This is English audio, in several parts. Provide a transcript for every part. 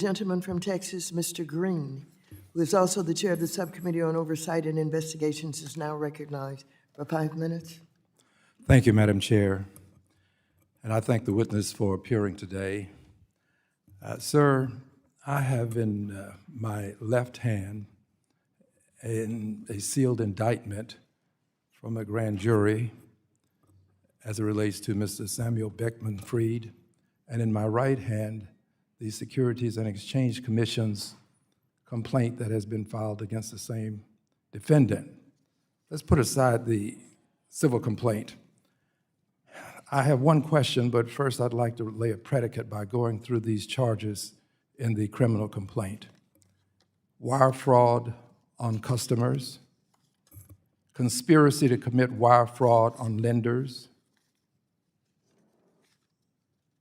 Gentleman from Texas, Mr. Green, who is also the chair of the Subcommittee on Oversight and Investigations, is now recognized for 5 minutes. Thank you, Madam Chair. And I thank the witness for appearing today. Sir, I have in my left hand a sealed indictment from a grand jury as it relates to Mr. Samuel Bankman-Fried, and in my right hand, the Securities and Exchange Commission's complaint that has been filed against the same defendant. Let's put aside the civil complaint. I have one question, but first I'd like to lay a predicate by going through these charges in the criminal complaint. Wire fraud on customers, conspiracy to commit wire fraud on lenders,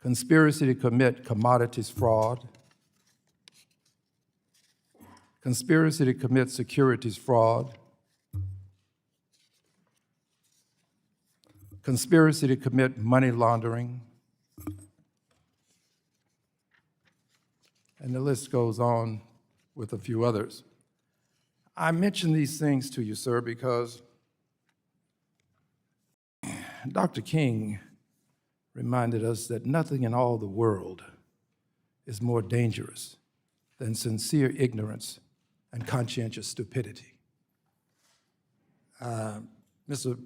conspiracy to commit commodities fraud, conspiracy to commit securities fraud, conspiracy to commit money laundering, and the list goes on with a few others. I mention these things to you, sir, because Dr. King reminded us that nothing in all the world is more dangerous than sincere ignorance and conscientious stupidity. Mr.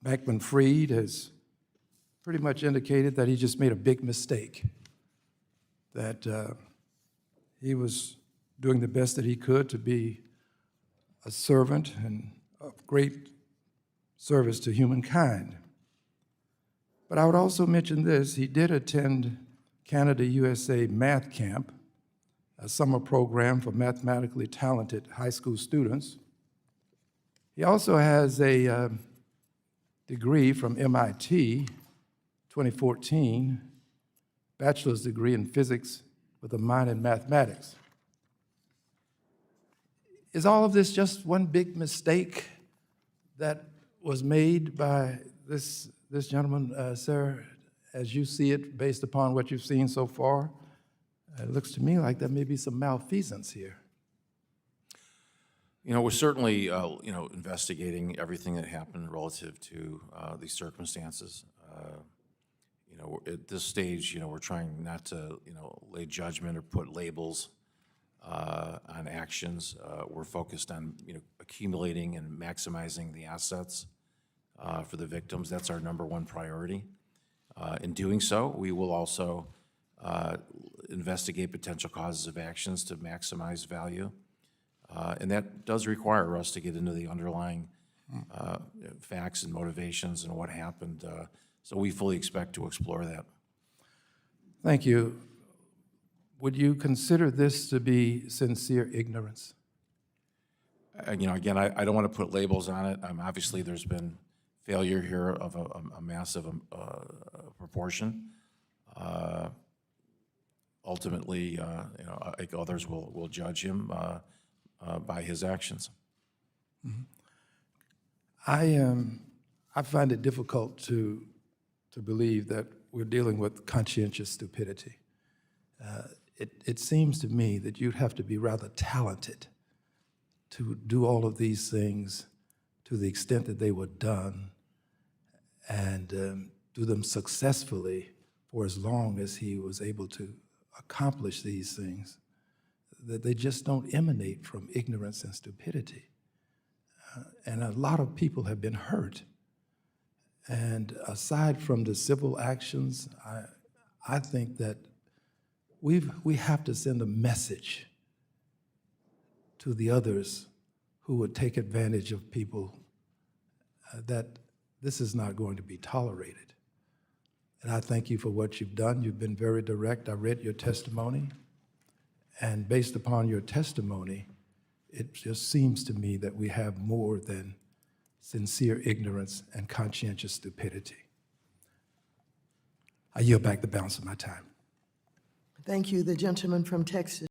Bankman-Fried has pretty much indicated that he just made a big mistake, that he was doing the best that he could to be a servant and of great service to humankind. But I would also mention this: he did attend Canada USA Math Camp, a summer program for mathematically talented high school students. He also has a degree from MIT, 2014, bachelor's degree in physics with a minor in mathematics. Is all of this just one big mistake that was made by this gentleman, sir, as you see it, based upon what you've seen so far? It looks to me like there may be some malfeasance here. You know, we're certainly, investigating everything that happened relative to these circumstances. At this stage, we're trying not to, lay judgment or put labels on actions. We're focused on, accumulating and maximizing the assets for the victims. That's our number one priority. In doing so, we will also investigate potential causes of actions to maximize value. And that does require us to get into the underlying facts and motivations and what happened. So we fully expect to explore that. Thank you. Would you consider this to be sincere ignorance? Again, I don't want to put labels on it. Obviously, there's been failure here of a massive proportion. Ultimately, I think others will judge him by his actions. Mm-hmm. I find it difficult to believe that we're dealing with conscientious stupidity. It seems to me that you'd have to be rather talented to do all of these things to the extent that they were done, and do them successfully for as long as he was able to accomplish these things, that they just don't emanate from ignorance and stupidity. And a lot of people have been hurt. And aside from the civil actions, I think that we have to send a message to the others who would take advantage of people that this is not going to be tolerated. And I thank you for what you've done. You've been very direct. I read your testimony. And based upon your testimony, it just seems to me that we have more than sincere ignorance and conscientious stupidity. I yield back the balance of my time. Thank you. The gentleman from Texas.